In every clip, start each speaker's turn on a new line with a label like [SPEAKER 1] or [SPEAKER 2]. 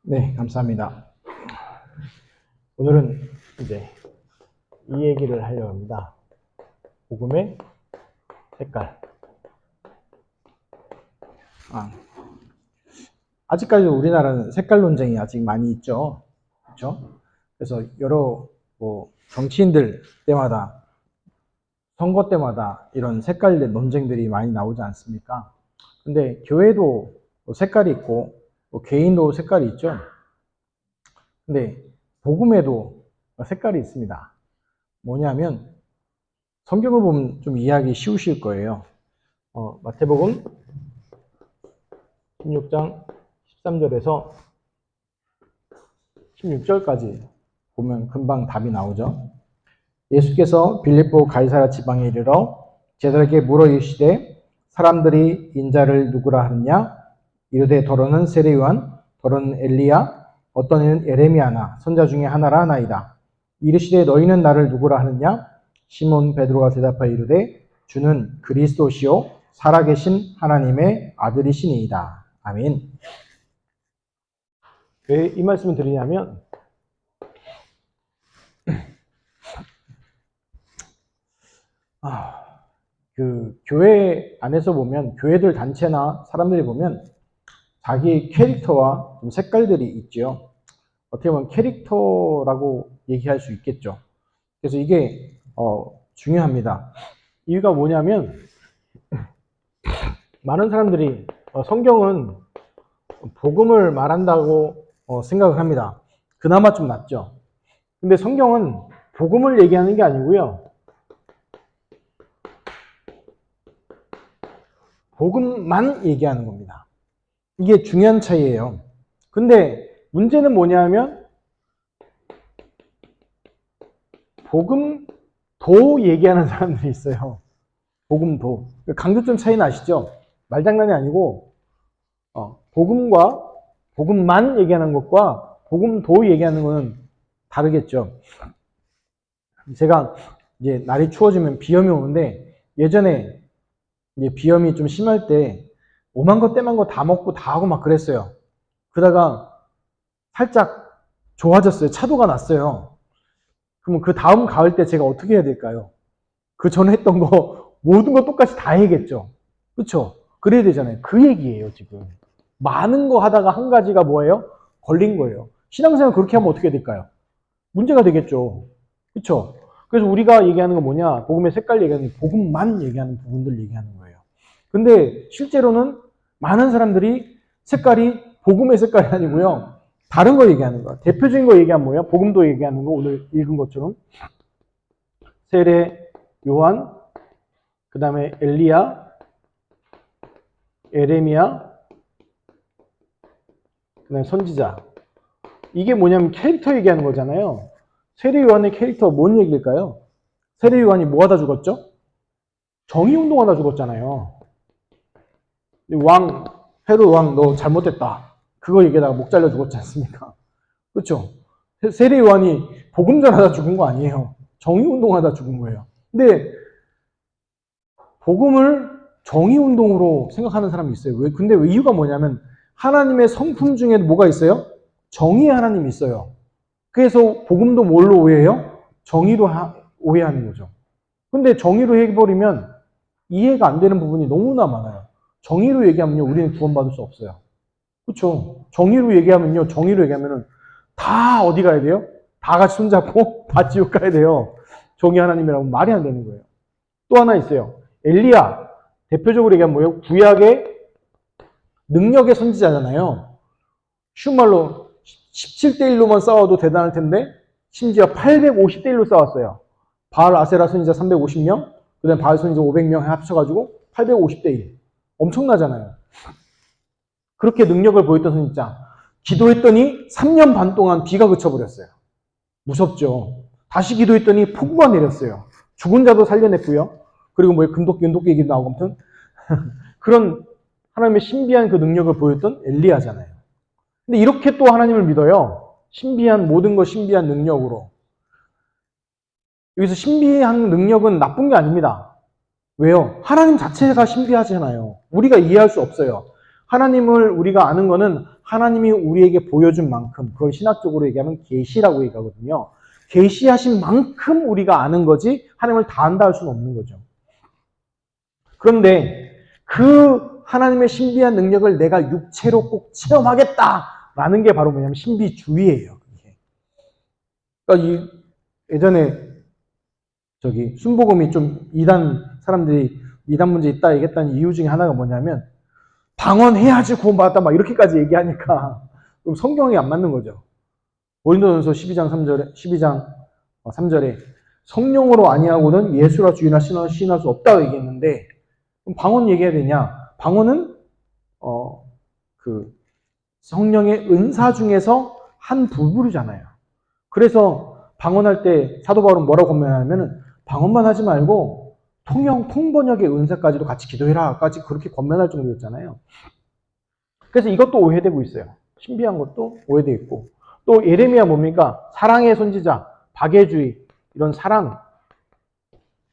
[SPEAKER 1] 네, 감사합니다. 오늘은 이제 이 얘기를 하려고 합니다. 복음의 색깔. 아직까지 우리나라는 색깔 논쟁이 아직 많이 있죠. 그렇죠? 그래서 여러 정치인들 때마다 선거 때마다 이런 색깔 논쟁들이 많이 나오지 않습니까? 근데 교회도 색깔이 있고 개인도 색깔이 있죠. 근데 복음에도 색깔이 있습니다. 뭐냐면 성경을 보면 좀 이해하기 쉬우실 거예요. 마태복음 16장 13절에서 16절까지 보면 금방 답이 나오죠. 예수께서 빌립보 가이사랴 지방에 이르러 제자들에게 물어 이르시되 사람들이 인자를 누구라 하느냐? 이르되 더러는 세례요한, 더러는 엘리야, 어떤 이는 에레미야나 선자 중에 하나라 하나이다. 이르시되 너희는 나를 누구라 하느냐? 시몬 베드로가 대답하여 이르되 주는 그리스도시요 살아계신 하나님의 아들이시니이다. 아멘. 왜 이 말씀을 드리냐면 교회 안에서 보면 교회들 단체나 사람들이 보면 자기 캐릭터와 좀 색깔들이 있죠. 어떻게 보면 캐릭터라고 얘기할 수 있겠죠. 그래서 이게 중요합니다. 이유가 뭐냐면 많은 사람들이 성경은 복음을 말한다고 생각을 합니다. 그나마 좀 낫죠. 근데 성경은 복음을 얘기하는 게 아니고요. 복음만 얘기하는 겁니다. 이게 중요한 차이예요. 근데 문제는 뭐냐면 복음도 얘기하는 사람들이 있어요. 복음도. 강조점 차이는 아시죠? 말장난이 아니고 복음만 얘기하는 것과 복음도 얘기하는 것은 다르겠죠. 제가 이제 날이 추워지면 비염이 오는데 예전에 이제 비염이 좀 심할 때 오만 거 떼만 거 다 먹고 다 하고 막 그랬어요. 그러다가 살짝 좋아졌어요. 차도가 났어요. 그러면 그 다음 가을 때 제가 어떻게 해야 될까요? 그 전에 했던 거 모든 거 똑같이 다 해야겠죠. 그렇죠? 그래야 되잖아요. 그 얘기예요, 지금. 많은 거 하다가 한 가지가 뭐예요? 걸린 거예요. 신앙생활 그렇게 하면 어떻게 될까요? 문제가 되겠죠. 그렇죠? 그래서 우리가 얘기하는 건 뭐냐? 복음의 색깔 얘기하는 복음만 얘기하는 부분들 얘기하는 거예요. 근데 실제로는 많은 사람들이 색깔이 복음의 색깔이 아니고요. 다른 거 얘기하는 거야. 대표적인 거 얘기하면 뭐야? 복음도 얘기하는 거 오늘 읽은 것처럼 세례, 요한, 그 다음에 엘리야, 에레미야, 그 다음에 선지자. 이게 뭐냐면 캐릭터 얘기하는 거잖아요. 세례 요한의 캐릭터 뭔 얘기일까요? 세례 요한이 뭐 하다 죽었죠? 정의운동하다 죽었잖아요. 헤롯 왕 너 잘못됐다. 그거 얘기하다가 목 잘려 죽었지 않습니까? 그렇죠? 세례 요한이 복음 전하다 죽은 거 아니에요. 정의운동하다 죽은 거예요. 근데 복음을 정의운동으로 생각하는 사람이 있어요. 근데 이유가 뭐냐면 하나님의 성품 중에 뭐가 있어요? 정의의 하나님이 있어요. 그래서 복음도 뭘로 오해해요? 정의로 오해하는 거죠. 근데 정의로 해버리면 이해가 안 되는 부분이 너무나 많아요. 정의로 얘기하면요, 우리는 구원받을 수 없어요. 그렇죠? 정의로 얘기하면은 다 어디 가야 돼요? 다 같이 손잡고 다 지옥 가야 돼요. 정의 하나님이라고 말이 안 되는 거예요. 또 하나 있어요. 엘리야. 대표적으로 얘기하면 뭐예요? 구약의 능력의 선지자잖아요. 쉬운 말로 17대1로만 싸워도 대단할 텐데 심지어 850대1로 싸웠어요. 바알 아세라 선지자 350명, 그 다음에 바알 선지자 500명 합쳐가지고 850대1. 엄청나잖아요. 그렇게 능력을 보였던 선지자. 기도했더니 3년 반 동안 비가 그쳐버렸어요. 무섭죠. 다시 기도했더니 폭우가 내렸어요. 죽은 자도 살려냈고요. 그리고 뭐 금도끼, 은도끼 얘기도 나오고 아무튼 그런 하나님의 신비한 그 능력을 보였던 엘리야잖아요. 근데 이렇게 또 하나님을 믿어요. 신비한 모든 것 신비한 능력으로. 여기서 신비한 능력은 나쁜 게 아닙니다. 왜요? 하나님 자체가 신비하잖아요. 우리가 이해할 수 없어요. 하나님을 우리가 아는 거는 하나님이 우리에게 보여준 만큼, 그걸 신학적으로 얘기하면 계시라고 얘기하거든요. 계시하신 만큼 우리가 아는 거지 하나님을 다 안다 할 수는 없는 거죠. 그런데 그 하나님의 신비한 능력을 내가 육체로 꼭 체험하겠다라는 게 바로 뭐냐면 신비주의예요. 그러니까 예전에 순복음이 좀 이단 사람들이 이단 문제 있다 얘기했다는 이유 중에 하나가 뭐냐면 방언해야지 구원받았다 막 이렇게까지 얘기하니까 그럼 성경이 안 맞는 거죠. 고린도전서 12장 3절에 성령으로 아니하고는 예수라 주이나 시인할 수 없다고 얘기했는데 그럼 방언 얘기해야 되냐? 방언은 그 성령의 은사 중에서 한 부분이잖아요. 그래서 방언할 때 사도 바울은 뭐라고 권면하냐면은 방언만 하지 말고 통번역의 은사까지도 같이 기도해라까지 그렇게 권면할 정도였잖아요. 그래서 이것도 오해되고 있어요. 신비한 것도 오해되어 있고 또 예레미야 뭡니까? 사랑의 선지자, 박애주의 이런 사랑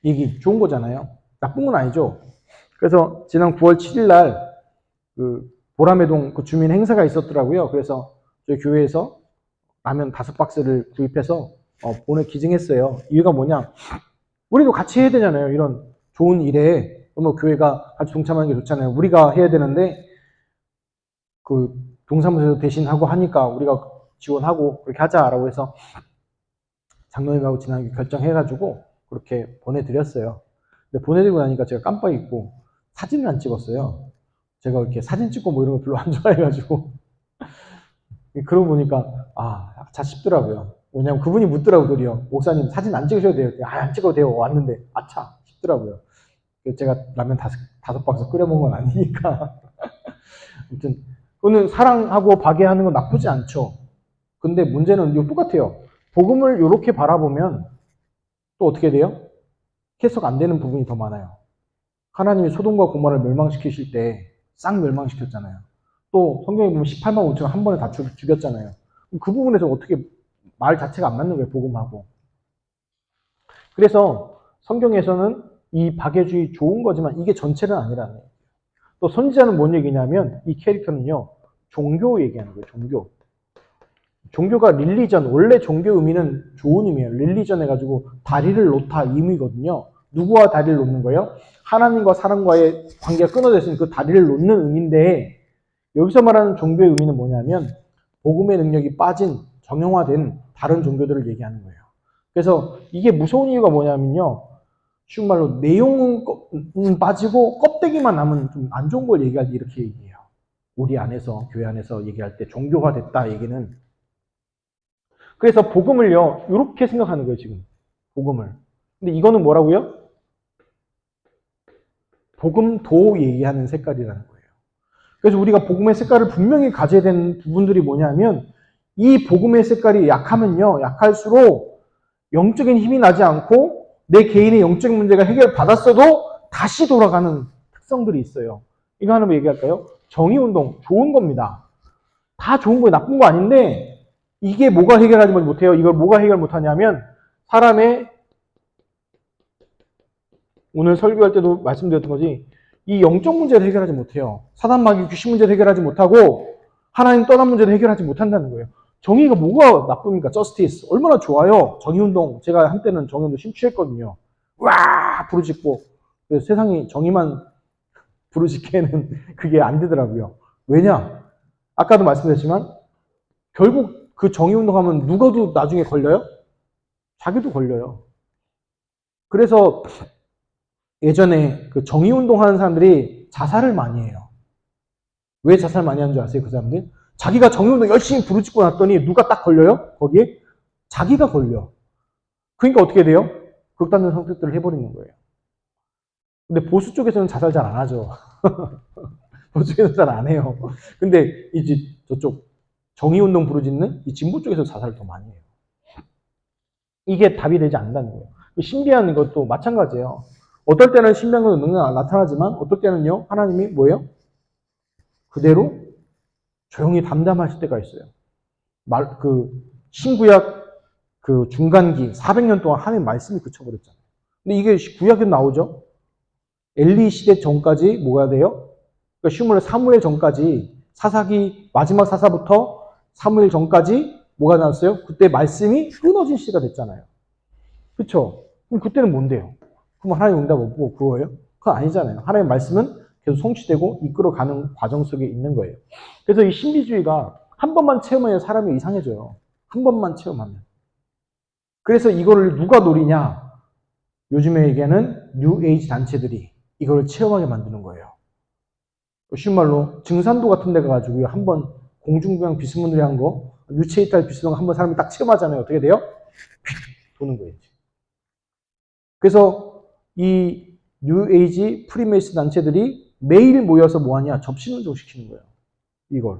[SPEAKER 1] 얘기 좋은 거잖아요. 나쁜 건 아니죠. 그래서 지난 9월 7일 날 그 보라매동 그 주민 행사가 있었더라고요. 그래서 저희 교회에서 라면 5박스를 구입해서 기증했어요. 이유가 뭐냐? 우리도 같이 해야 되잖아요. 이런 좋은 일에 교회가 같이 동참하는 게 좋잖아요. 우리가 해야 되는데 그 동사무소 대신 하고 하니까 우리가 지원하고 그렇게 하자라고 해서 장로님하고 지난해 결정해가지고 그렇게 보내드렸어요. 근데 보내드리고 나니까 제가 깜빡 잊고 사진을 안 찍었어요. 제가 이렇게 사진 찍고 뭐 이런 거 별로 안 좋아해가지고 그러고 보니까 자 싶더라고요. 왜냐면 그분이 묻더라고요. 목사님 사진 안 찍으셔도 돼요. 안 찍어도 돼요. 왔는데 아차 싶더라고요. 제가 라면 5박스 끓여 먹은 건 아니니까. 아무튼 그거는 사랑하고 박애하는 건 나쁘지 않죠. 근데 문제는 이거 똑같아요. 복음을 이렇게 바라보면 또 어떻게 돼요? 해석 안 되는 부분이 더 많아요. 하나님이 소돔과 고모라를 멸망시키실 때 싹 멸망시켰잖아요. 또 성경에 보면 18만 5천을 한 번에 다 죽였잖아요. 그 부분에서 어떻게 말 자체가 안 맞는 거예요, 복음하고. 그래서 성경에서는 이 박애주의 좋은 거지만 이게 전체는 아니라는 거예요. 또 선지자는 뭔 얘기냐면 이 캐릭터는요, 종교 얘기하는 거예요, 종교. 종교가 릴리전, 원래 종교 의미는 좋은 의미예요. 릴리전 해가지고 다리를 놓다 의미거든요. 누구와 다리를 놓는 거예요? 하나님과 사람과의 관계가 끊어져 있으니 그 다리를 놓는 의미인데 여기서 말하는 종교의 의미는 뭐냐면 복음의 능력이 빠진 정형화된 다른 종교들을 얘기하는 거예요. 그래서 이게 무서운 이유가 뭐냐면요. 쉬운 말로 내용은 빠지고 껍데기만 남은 좀 안 좋은 걸 얘기할 때 이렇게 얘기해요. 우리 안에서, 교회 안에서 얘기할 때 종교화 됐다 얘기는. 그래서 복음을요, 이렇게 생각하는 거예요, 지금. 복음을. 근데 이거는 뭐라고요? 복음도 얘기하는 색깔이라는 거예요. 그래서 우리가 복음의 색깔을 분명히 가져야 되는 부분들이 뭐냐면 이 복음의 색깔이 약하면요, 약할수록 영적인 힘이 나지 않고 내 개인의 영적인 문제가 해결받았어도 다시 돌아가는 특성들이 있어요. 이거 하나 얘기할까요? 정의운동, 좋은 겁니다. 다 좋은 거예요. 나쁜 거 아닌데 이게 뭐가 해결하지 못해요? 이걸 뭐가 해결 못하냐면 사람의 오늘 설교할 때도 말씀드렸던 거지 이 영적 문제를 해결하지 못해요. 사단 마귀 귀신 문제를 해결하지 못하고 하나님 떠난 문제를 해결하지 못한다는 거예요. 정의가 뭐가 나쁩니까? 저스티스 얼마나 좋아요. 정의운동 제가 한때는 정의운동 심취했거든요. 와 부르짖고 그래서 세상이 정의만 부르짖게는 그게 안 되더라고요. 왜냐? 아까도 말씀드렸지만 결국 그 정의운동하면 누가도 나중에 걸려요? 자기도 걸려요. 그래서 예전에 그 정의운동하는 사람들이 자살을 많이 해요. 왜 자살 많이 하는 줄 아세요? 그 사람들? 자기가 정의운동 열심히 부르짖고 났더니 누가 딱 걸려요? 거기에? 자기가 걸려. 그러니까 어떻게 돼요? 극단적 선택들을 해버리는 거예요. 근데 보수 쪽에서는 자살 잘 안 하죠. 보수 쪽에서는 잘 안 해요. 근데 이제 저쪽 정의운동 부르짖는 이 진보 쪽에서 자살을 더 많이 해요. 이게 답이 되지 않는다는 거예요. 신비한 것도 마찬가지예요. 어떨 때는 신비한 것도 능력 나타나지만 어떨 때는요, 하나님이 뭐예요? 그대로 조용히 담담하실 때가 있어요. 신구약 그 중간기 400년 동안 하나님 말씀이 그쳐버렸잖아요. 근데 이게 구약에 나오죠? 엘리 시대 전까지 뭐가 돼요? 그러니까 쉬운 말로 사무엘 전까지, 사사기 마지막 사사부터 사무엘 전까지 뭐가 나왔어요? 그때 말씀이 끊어진 시대가 됐잖아요. 그렇죠? 그럼 그때는 뭔데요? 그럼 하나님 응답 없고 그거예요? 그건 아니잖아요. 하나님의 말씀은 계속 성취되고 이끌어가는 과정 속에 있는 거예요. 그래서 이 신비주의가 한 번만 체험하면 사람이 이상해져요. 한 번만 체험하면. 그래서 이거를 누가 노리냐? 요즘에 얘기하는 뉴에이지 단체들이 이걸 체험하게 만드는 거예요. 쉬운 말로 증산도 같은 데 가가지고 한번 공중부양 비스무리한 거, 유체이탈 비스무리한 거 한번 사람이 딱 체험하잖아요. 어떻게 돼요? 도는 거예요. 그래서 이 뉴에이지 프리메이스 단체들이 매일 모여서 뭐하냐? 접신운동 시키는 거예요. 이걸.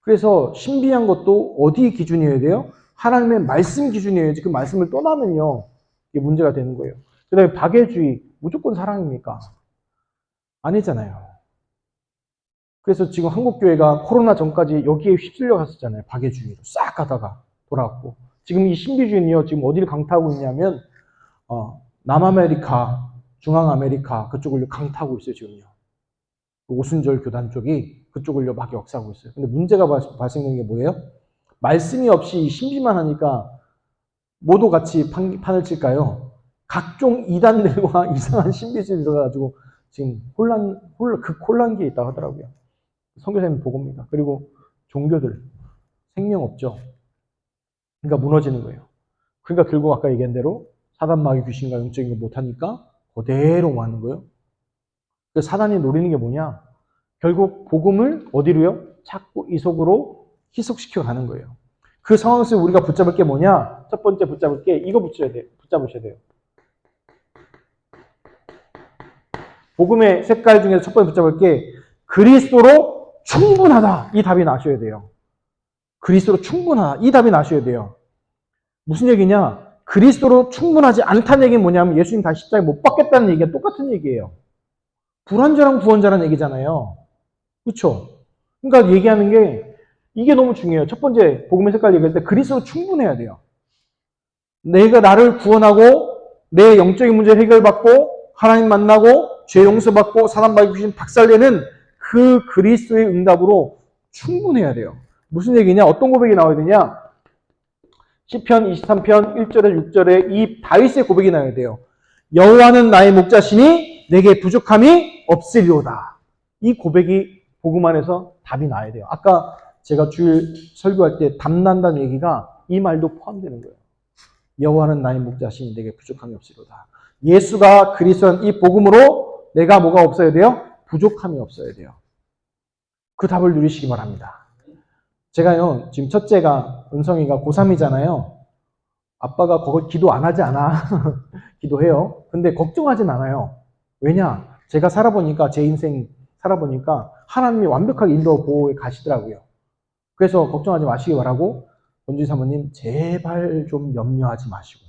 [SPEAKER 1] 그래서 신비한 것도 어디 기준이어야 돼요? 하나님의 말씀 기준이어야지. 그 말씀을 떠나면요, 이게 문제가 되는 거예요. 그 다음에 박애주의, 무조건 사랑입니까? 아니잖아요. 그래서 지금 한국교회가 코로나 전까지 여기에 휩쓸려 갔었잖아요. 박애주의로 싹 가다가 돌아왔고. 지금 이 신비주의는요, 지금 어디를 강타하고 있냐면, 남아메리카, 중앙아메리카 그쪽을 강타하고 있어요, 지금요. 오순절 교단 쪽이 그쪽을 막 역사하고 있어요. 근데 문제가 발생되는 게 뭐예요? 말씀이 없이 신비만 하니까 모두 같이 판을 칠까요? 각종 이단들과 이상한 신비주의 들어가가지고 지금 극혼란기에 있다고 하더라고요. 선교사님 보고입니다. 그리고 종교들 생명 없죠. 그러니까 무너지는 거예요. 그러니까 결국 아까 얘기한 대로 사단 마귀 귀신과 영적인 거 못하니까 그대로 하는 거예요. 사단이 노리는 게 뭐냐? 결국 복음을 어디로요? 자꾸 이속으로 희석시켜 가는 거예요. 그 상황 속에 우리가 붙잡을 게 뭐냐? 첫 번째 붙잡을 게 이거 붙잡으셔야 돼요. 복음의 색깔 중에서 첫 번째 붙잡을 게 그리스도로 충분하다. 이 답이 나셔야 돼요. 그리스도로 충분하다. 이 답이 나셔야 돼요. 무슨 얘기냐? 그리스도로 충분하지 않다는 얘기는 뭐냐면 예수님 다시 십자가에 못 박겠다는 얘기가 똑같은 얘기예요. 불완전한 구원자라는 얘기잖아요. 그렇죠? 그러니까 얘기하는 게 이게 너무 중요해요. 첫 번째 복음의 색깔 얘기할 때 그리스도로 충분해야 돼요. 내가 나를 구원하고 내 영적인 문제 해결받고 하나님 만나고 죄 용서받고 사단마귀 귀신 박살내는 그 그리스도의 응답으로 충분해야 돼요. 무슨 얘기냐? 어떤 고백이 나와야 되냐? 시편 23편 1절에 6절에 이 다윗의 고백이 나와야 돼요. 여호와는 나의 목자시니 내게 부족함이 없으리로다. 이 고백이 복음 안에서 답이 나야 돼요. 아까 제가 주일 설교할 때 답난다는 얘기가 이 말도 포함되는 거예요. 여호와는 나의 목자시니 내게 부족함이 없으리로다. 예수가 그리스도는 이 복음으로 내가 뭐가 없어야 돼요? 부족함이 없어야 돼요. 그 답을 누리시기 바랍니다. 제가요, 지금 첫째가, 은성이가 고3이잖아요. 아빠가 거기 기도 안 하지 않아. 기도해요. 근데 걱정하진 않아요. 왜냐? 제가 살아보니까, 제 인생 살아보니까 하나님이 완벽하게 인도 보호에 가시더라고요. 그래서 걱정하지 마시기 바라고, 원주희 사모님, 제발 좀 염려하지 마시고,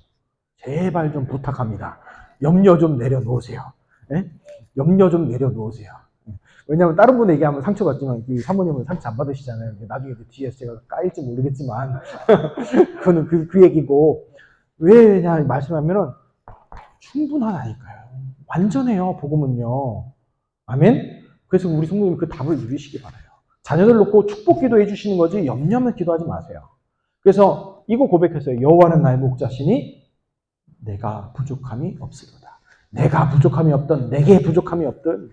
[SPEAKER 1] 제발 좀 부탁합니다. 염려 좀 내려놓으세요. 네? 염려 좀 내려놓으세요. 왜냐하면 다른 분 얘기하면 상처받지만 그 사모님은 상처 안 받으시잖아요. 나중에 뒤에서 제가 까일지 모르겠지만 그거는 그 얘기고 왜냐 말씀하면은 충분하다니까요. 완전해요. 복음은요. 아멘. 그래서 우리 성도님 그 답을 누리시기 바라요. 자녀들 놓고 축복 기도해 주시는 거지 염려하면 기도하지 마세요. 그래서 이거 고백했어요. 여호와는 나의 목자시니 내가 부족함이 없으리로다. 내가 부족함이 없든 내게 부족함이 없든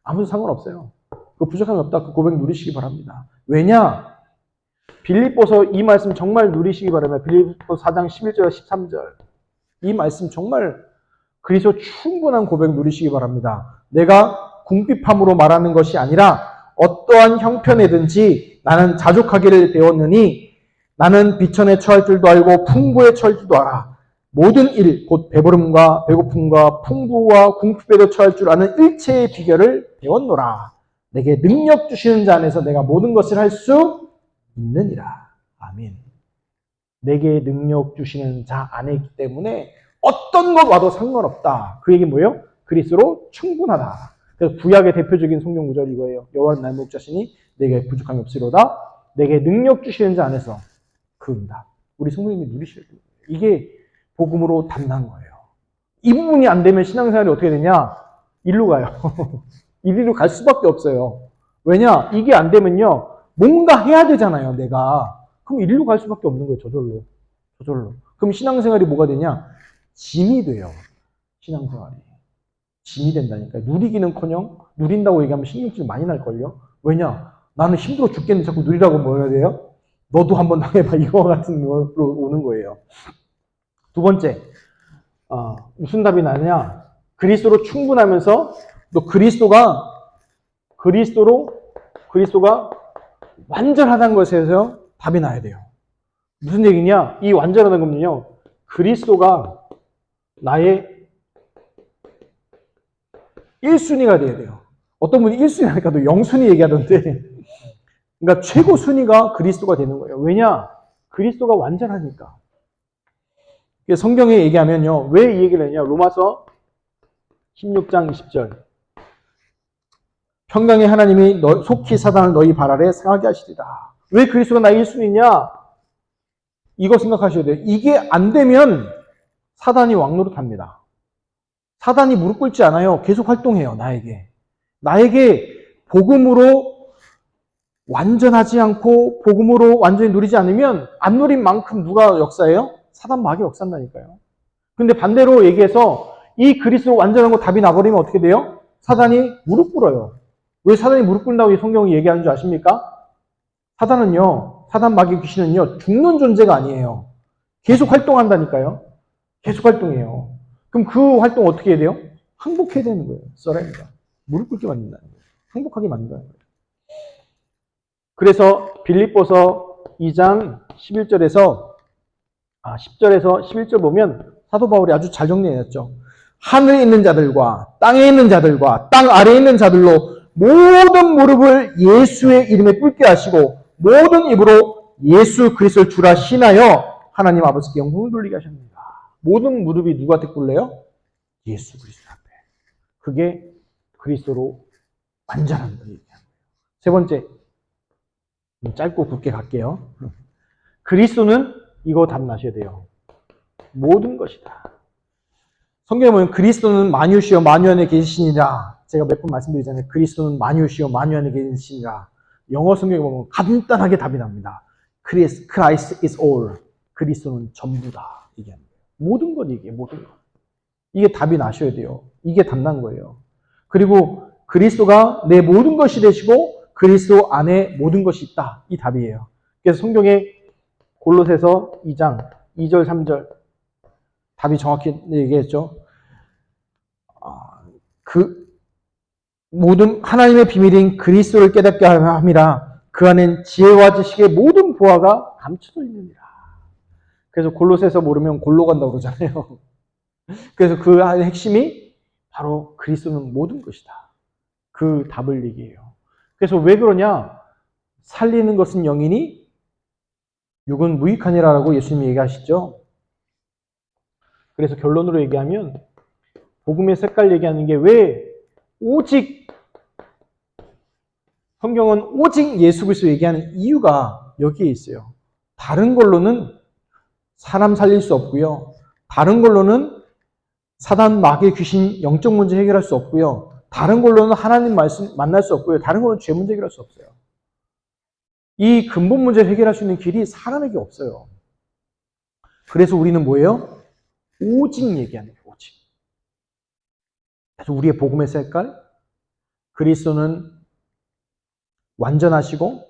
[SPEAKER 1] 아무 상관없어요. 그 부족함이 없다. 그 고백 누리시기 바랍니다. 왜냐? 빌립보서 이 말씀 정말 누리시기 바랍니다. 빌립보서 4장 11절 13절 이 말씀 정말 그리스도 충분한 고백 누리시기 바랍니다. 내가 궁핍함으로 말하는 것이 아니라 어떠한 형편에든지 나는 자족하기를 배웠느니 나는 비천에 처할 줄도 알고 풍부에 처할 줄도 알아. 모든 일, 곧 배부름과 배고픔과 풍부와 궁핍에도 처할 줄 아는 일체의 비결을 배웠노라. 내게 능력 주시는 자 안에서 내가 모든 것을 할 수 있느니라. 아멘. 내게 능력 주시는 자 안에 있기 때문에 어떤 것 와도 상관없다. 그 얘기 뭐예요? 그리스도로 충분하다. 그래서 구약의 대표적인 성경 구절이 이거예요. 여호와는 나의 목자시니 내게 부족함이 없으리로다. 내게 능력 주시는 자 안에서 그 응답. 우리 성도님이 누리셔야 돼요. 이게 복음으로 담난 거예요. 이 부분이 안 되면 신앙생활이 어떻게 되냐? 일로 가요. 이리로 갈 수밖에 없어요. 왜냐? 이게 안 되면요. 뭔가 해야 되잖아요, 내가. 그럼 이리로 갈 수밖에 없는 거예요, 저절로. 저절로. 그럼 신앙생활이 뭐가 되냐? 짐이 돼요. 신앙생활이. 짐이 된다니까요. 누리기는커녕 누린다고 얘기하면 신경질 많이 날걸요. 왜냐? 나는 힘들어 죽겠는데 자꾸 누리라고 뭐 해야 돼요? 너도 한번 당해봐. 이거 같은 거로 오는 거예요. 두 번째, 무슨 답이 나냐? 그리스도로 충분하면서 또 그리스도가 완전하다는 것에서 답이 나야 돼요. 무슨 얘기냐? 이 완전하다는 건요. 그리스도가 나의 1순위가 돼야 돼요. 어떤 분이 1순위 하니까 또 0순위 얘기하던데. 그러니까 최고 순위가 그리스도가 되는 거예요. 왜냐? 그리스도가 완전하니까. 성경에 얘기하면요. 왜 이 얘기를 했냐? 로마서 16장 20절. 평강의 하나님이 속히 사단을 너희 발 아래 상하게 하시리라. 왜 그리스도가 나의 1순위냐? 이거 생각하셔야 돼요. 이게 안 되면 사단이 왕노릇합니다. 사단이 무릎 꿇지 않아요. 계속 활동해요. 나에게 복음으로 완전하지 않고 복음으로 완전히 누리지 않으면 안 누린 만큼 누가 역사해요? 사단 마귀 역사한다니까요. 근데 반대로 얘기해서 이 그리스도 완전한 거 답이 나버리면 어떻게 돼요? 사단이 무릎 꿇어요. 왜 사단이 무릎 꿇는다고 이 성경이 얘기하는 줄 아십니까? 사단 마귀 귀신은요, 죽는 존재가 아니에요. 계속 활동한다니까요. 계속 활동해요. 그럼 그 활동 어떻게 해야 돼요? 항복해야 되는 거예요. 써라입니다. 무릎 꿇게 만든다는 거예요. 항복하게 만든다는 거예요. 그래서 빌립보서 2장 11절에서 10절에서 11절 보면 사도 바울이 아주 잘 정리해놨죠. 하늘에 있는 자들과 땅에 있는 자들과 땅 아래에 있는 자들로 모든 무릎을 예수의 이름에 꿇게 하시고 모든 입으로 예수 그리스도를 주라 신하여 하나님 아버지께 영광을 돌리게 하셨습니다. 모든 무릎이 누구한테 꿇려요? 예수 그리스도 앞에. 그게 그리스도로 완전한 거예요. 세 번째, 짧고 굵게 갈게요. 그리스도는 이거 답 나셔야 돼요. 모든 것이다. 성경에 보면 그리스도는 만유시여 만유 안에 계시니라. 제가 몇 번 말씀드리잖아요. 그리스도는 만유시여 만유 안에 계시니라. 영어 성경에 보면 간단하게 답이 납니다. Christ is all. 그리스도는 전부다. 얘기합니다. 모든 것 얘기해요. 모든 것. 이게 답이 나셔야 돼요. 이게 답 난 거예요. 그리고 그리스도가 내 모든 것이 되시고 그리스도 안에 모든 것이 있다. 이 답이에요. 그래서 성경에 골로새서 2장 2절 3절 답이 정확히 얘기했죠. 그 모든 하나님의 비밀인 그리스도를 깨닫게 함이라. 그 안엔 지혜와 지식의 모든 보화가 감춰져 있느니라. 그래서 골로새서 모르면 골로 간다고 그러잖아요. 그래서 그 안의 핵심이 바로 그리스도는 모든 것이다. 그 답을 얘기해요. 그래서 왜 그러냐? 살리는 것은 영이니 육은 무익하니라라고 예수님이 얘기하시죠. 그래서 결론으로 얘기하면 복음의 색깔 얘기하는 게 왜 오직 성경은 오직 예수 그리스도 얘기하는 이유가 여기에 있어요. 다른 걸로는 사람 살릴 수 없고요. 다른 걸로는 사단, 마귀, 귀신, 영적 문제 해결할 수 없고요. 다른 걸로는 하나님 말씀 만날 수 없고요. 다른 걸로는 죄 문제 해결할 수 없어요. 이 근본 문제를 해결할 수 있는 길이 사람에게 없어요. 그래서 우리는 뭐예요? 오직 얘기하는 거예요. 오직. 그래서 우리의 복음의 색깔, 그리스도는 완전하시고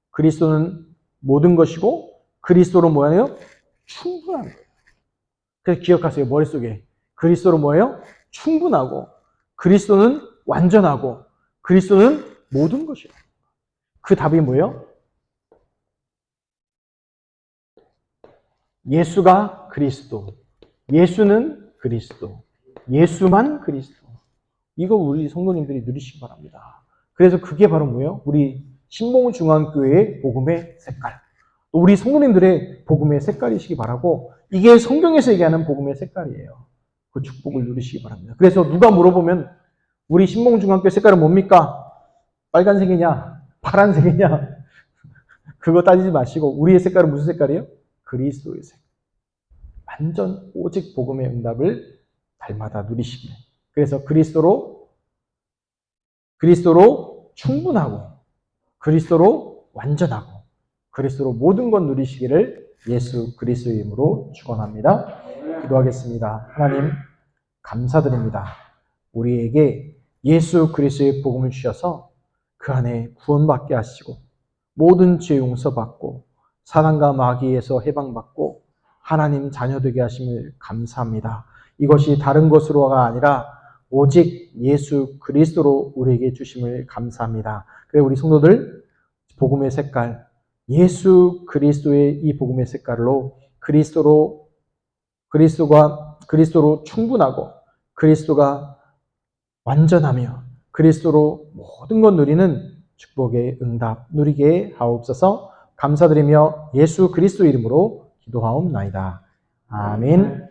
[SPEAKER 1] 그리스도는 모든 것이고 그리스도로 뭐예요? 충분한 거예요. 그래서 기억하세요. 머릿속에. 그리스도로 뭐예요? 충분하고 그리스도는 완전하고 그리스도는 모든 것이에요. 그 답이 뭐예요? 예수가 그리스도. 예수는 그리스도. 예수만 그리스도. 이거 우리 성도님들이 누리시기 바랍니다. 그래서 그게 바로 뭐예요? 우리 신봉중앙교회의 복음의 색깔. 우리 성도님들의 복음의 색깔이시기 바라고 이게 성경에서 얘기하는 복음의 색깔이에요. 그 축복을 누리시기 바랍니다. 그래서 누가 물어보면 우리 신봉중앙교회 색깔은 뭡니까? 빨간색이냐? 파란색이냐? 그거 따지지 마시고 우리의 색깔은 무슨 색깔이에요? 그리스도의 색깔. 완전 오직 복음의 응답을 날마다 누리시길. 그래서 그리스도로 그리스도로 충분하고 그리스도로 완전하고 그리스도로 모든 것 누리시기를 예수 그리스도의 이름으로 축원합니다. 기도하겠습니다. 하나님 감사드립니다. 우리에게 예수 그리스도의 복음을 주셔서 그 안에 구원받게 하시고 모든 죄 용서받고 사단과 마귀에서 해방받고 하나님 자녀 되게 하심을 감사합니다. 이것이 다른 것으로가 아니라 오직 예수 그리스도로 우리에게 주심을 감사합니다. 그래 우리 성도들 복음의 색깔 예수 그리스도의 이 복음의 색깔로 그리스도로 충분하고 그리스도가 완전하며 그리스도로 모든 것 누리는 축복의 응답 누리게 하옵소서. 감사드리며 예수 그리스도 이름으로 기도하옵나이다. 아멘.